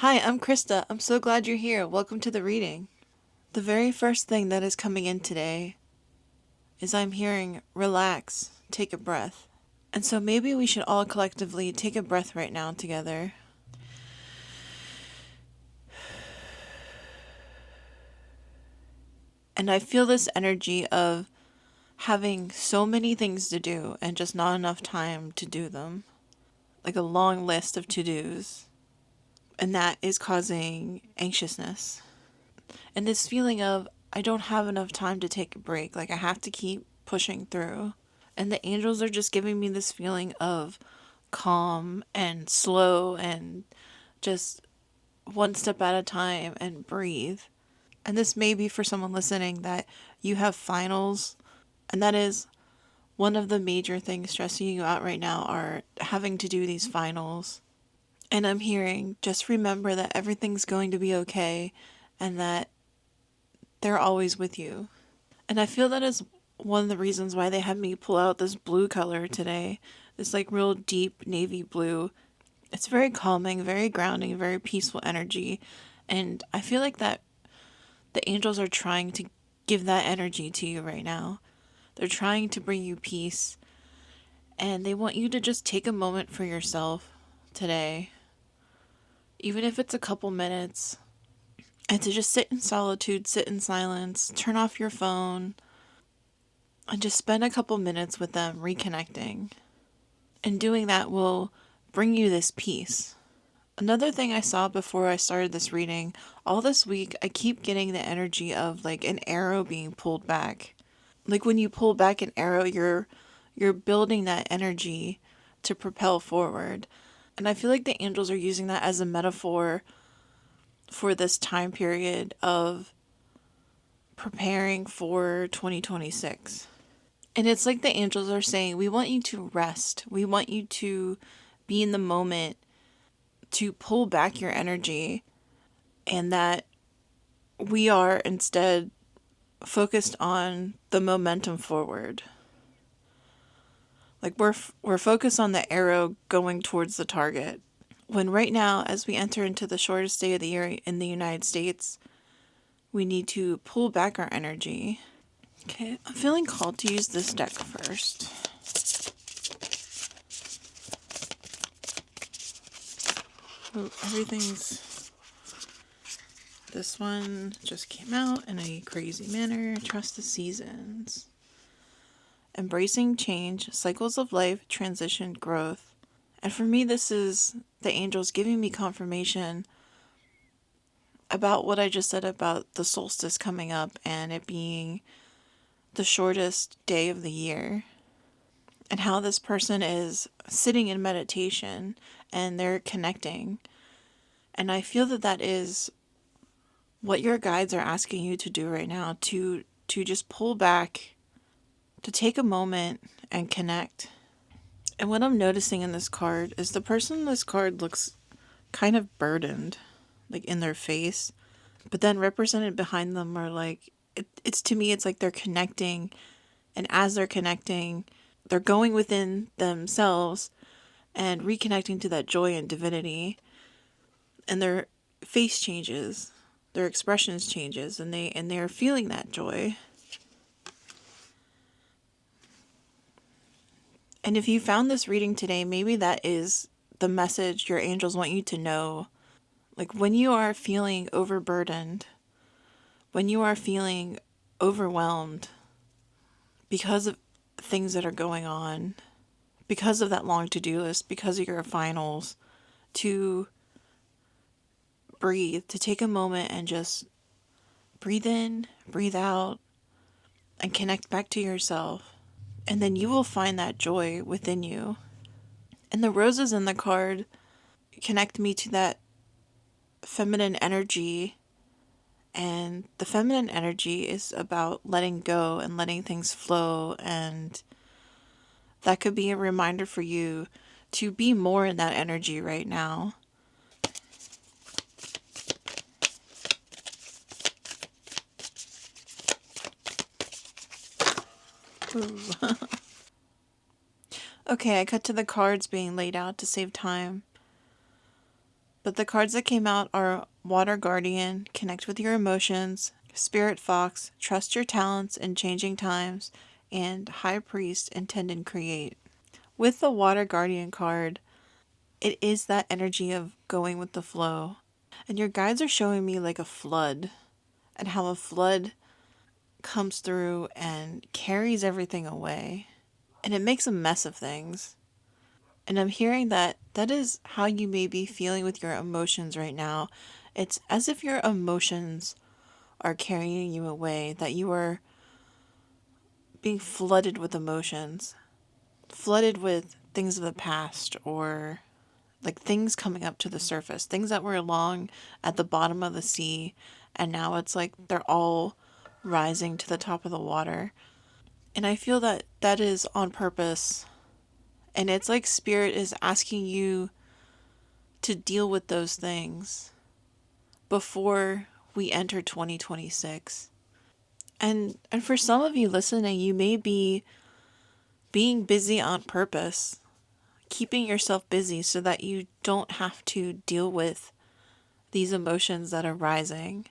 Hi, I'm Krista. I'm so glad you're here. Welcome to the reading. The very first thing that is coming in today is I'm hearing relax, take a breath. And so maybe we should all collectively take a breath right now together. And I feel this energy of having so many things to do and just not enough time to do them. Like a long list of to-dos. And that is causing anxiousness. And this feeling of I don't have enough time to take a break. Like I have to keep pushing through. And the angels are just giving me this feeling of calm and slow and just one step at a time and breathe. And this may be for someone listening that you have finals, and that is one of the major things stressing you out right now are having to do these finals. And I'm hearing just remember that everything's going to be okay and that they're always with you. And I feel that is one of the reasons why they had me pull out this blue color today. This like real deep navy blue. It's very calming, very grounding, very peaceful energy. And I feel like that the angels are trying to give that energy to you right now. They're trying to bring you peace. And they want you to just take a moment for yourself today. Even if it's a couple minutes. And to just sit in solitude, sit in silence, turn off your phone, and just spend a couple minutes with them reconnecting. And doing that will bring you this peace. Another thing I saw before I started this reading, all this week I keep getting the energy of like an arrow being pulled back. Like when you pull back an arrow, you're building that energy to propel forward. And I feel like the angels are using that as a metaphor for this time period of preparing for 2026. And it's like the angels are saying, we want you to rest. We want you to be in the moment, to pull back your energy, and that we are instead focused on the momentum forward. Like we're focused on the arrow going towards the target. When right now, as we enter into the shortest day of the year in the United States, we need to pull back our energy. Okay, I'm feeling called to use this deck first. Oh, everything's... This one just came out in a crazy manner. Trust the seasons. Embracing change, cycles of life, transition, growth. And for me, this is the angels giving me confirmation about what I just said about the solstice coming up and it being the shortest day of the year. And how this person is sitting in meditation and they're connecting. And I feel that that is what your guides are asking you to do right now, to just pull back, to take a moment and connect. And what I'm noticing in this card is the person in this card looks kind of burdened, like in their face. But then represented behind them are like, it's to me, it's like they're connecting. And as they're connecting, they're going within themselves and reconnecting to that joy and divinity. And their face changes, their expressions changes, and they're feeling that joy. And if you found this reading today, maybe that is the message your angels want you to know. Like when you are feeling overburdened, when you are feeling overwhelmed because of things that are going on, because of that long to-do list, because of your finals, to breathe, to take a moment and just breathe in, breathe out, and connect back to yourself. And then you will find that joy within you. And the roses in the card connect me to that feminine energy. And the feminine energy is about letting go and letting things flow. And that could be a reminder for you to be more in that energy right now. Ooh. Okay, I cut to the cards being laid out to save time. But the cards that came out are Water Guardian, connect with your emotions, Spirit Fox, trust your talents in changing times, and High Priest, intend and create. With the Water Guardian card, it is that energy of going with the flow. And your guides are showing me like a flood, and how a flood comes through and carries everything away. And it makes a mess of things. And I'm hearing that that is how you may be feeling with your emotions right now. It's as if your emotions are carrying you away, that you are being flooded with emotions, flooded with things of the past, or like things coming up to the surface, things that were along at the bottom of the sea, and now it's like they're all rising to the top of the water. And I feel that that is on purpose. And it's like Spirit is asking you to deal with those things before we enter 2026. And for some of you listening, you may be being busy on purpose, keeping yourself busy so that you don't have to deal with these emotions that are rising,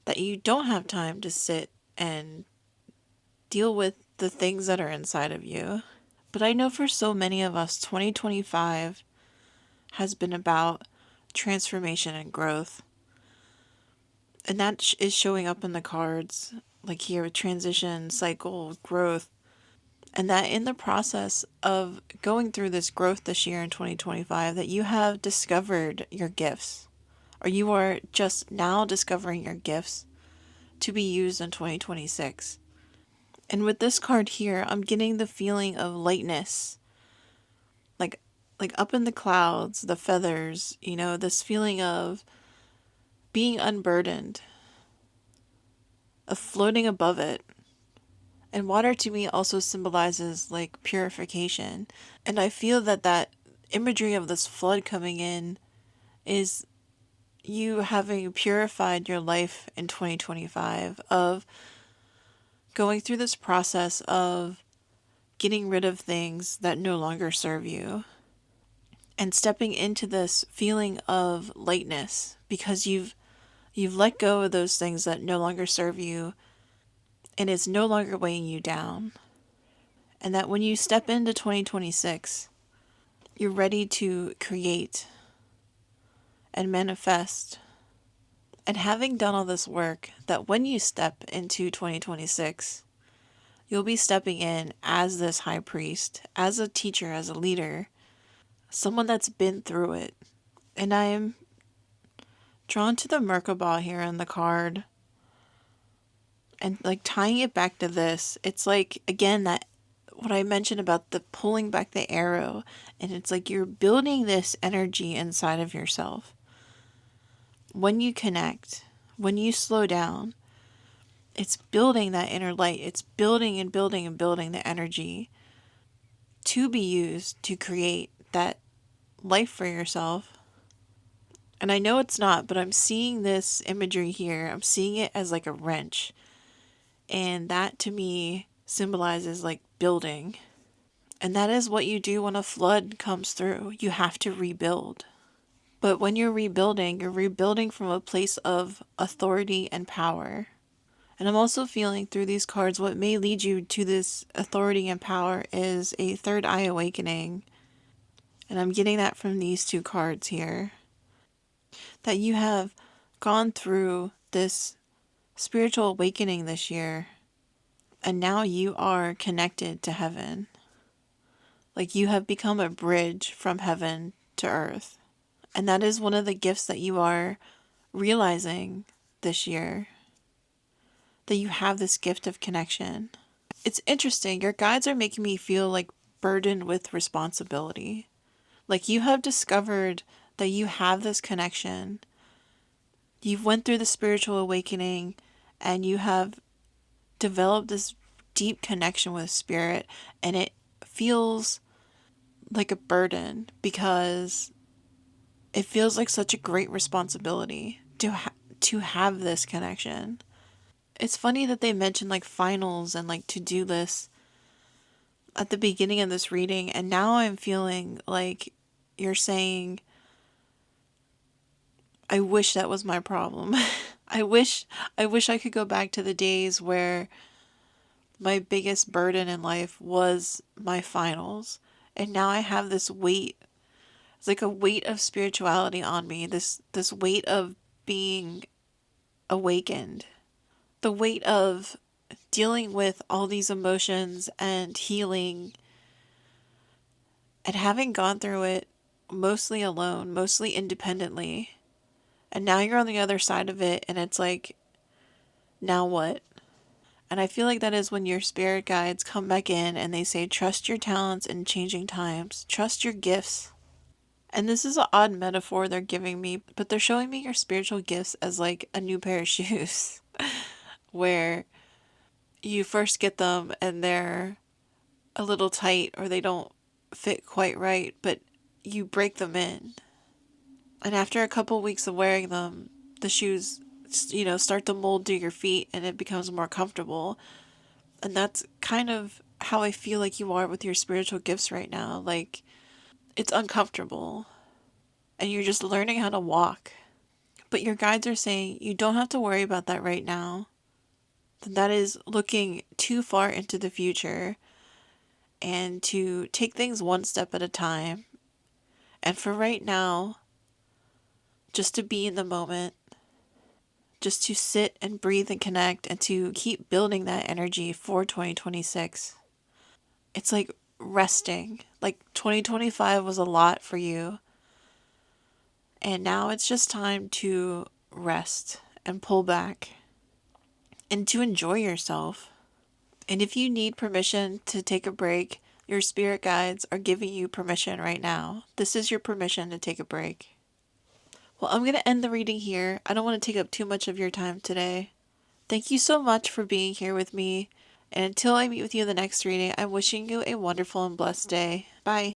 that you don't have time to sit and deal with the things that are inside of you. But I know for so many of us, 2025 has been about transformation and growth. And that is showing up in the cards, like here, transition, cycle, growth. And that in the process of going through this growth this year in 2025, that you have discovered your gifts, or you are just now discovering your gifts to be used in 2026. And with this card here, I'm getting the feeling of lightness, like like up in the clouds, the feathers, this feeling of being unburdened, of floating above it. And water to me also symbolizes like purification. And I feel that that imagery of this flood coming in is you having purified your life in 2025, of going through this process of getting rid of things that no longer serve you, and stepping into this feeling of lightness because you've let go of those things that no longer serve you, and it's no longer weighing you down. And that when you step into 2026, you're ready to create and manifest. And having done all this work, that when you step into 2026, you'll be stepping in as this high priest, as a teacher, as a leader, someone that's been through it. And I am drawn to the Merkabah here in the card. And like tying it back to this, it's like, again, that what I mentioned about the pulling back the arrow. And it's like you're building this energy inside of yourself. When you connect, when you slow down, it's building that inner light. It's building and building and building the energy to be used to create that life for yourself. And I know it's not, but I'm seeing this imagery here. I'm seeing it as like a wrench. And that to me symbolizes like building. And that is what you do when a flood comes through. You have to rebuild. But when you're rebuilding from a place of authority and power. And I'm also feeling through these cards, what may lead you to this authority and power is a third eye awakening. And I'm getting that from these two cards here. That you have gone through this spiritual awakening this year. And now you are connected to heaven. Like you have become a bridge from heaven to earth. And that is one of the gifts that you are realizing this year. That you have this gift of connection. It's interesting. Your guides are making me feel like burdened with responsibility. Like you have discovered that you have this connection. You've went through the spiritual awakening and you have developed this deep connection with spirit, and it feels like a burden because it feels like such a great responsibility to have this connection. It's funny that they mentioned like finals and like to-do lists at the beginning of this reading, and now I'm feeling like you're saying I wish that was my problem. I wish I wish I could go back to the days where my biggest burden in life was my finals. And now I have this weight. It's like a weight of spirituality on me. This weight of being awakened. The weight of dealing with all these emotions and healing and having gone through it mostly alone, mostly independently. And now you're on the other side of it and it's like, now what? And I feel like that is when your spirit guides come back in and they say, trust your talents in changing times, trust your gifts. And this is an odd metaphor they're giving me, but they're showing me your spiritual gifts as like a new pair of shoes, where you first get them and they're a little tight or they don't fit quite right, but you break them in. And after a couple weeks of wearing them, the shoes, start to mold to your feet and it becomes more comfortable. And that's kind of how I feel like you are with your spiritual gifts right now. Like, it's uncomfortable and you're just learning how to walk. But your guides are saying you don't have to worry about that right now. That is looking too far into the future and to take things one step at a time. And for right now, just to be in the moment, just to sit and breathe and connect and to keep building that energy for 2026. It's like resting. Like 2025 was a lot for you. And now it's just time to rest and pull back and to enjoy yourself. And if you need permission to take a break, your spirit guides are giving you permission right now. This is your permission to take a break. Well, I'm going to end the reading here. I don't want to take up too much of your time today. Thank you so much for being here with me. And until I meet with you in the next reading, I'm wishing you a wonderful and blessed day. Bye.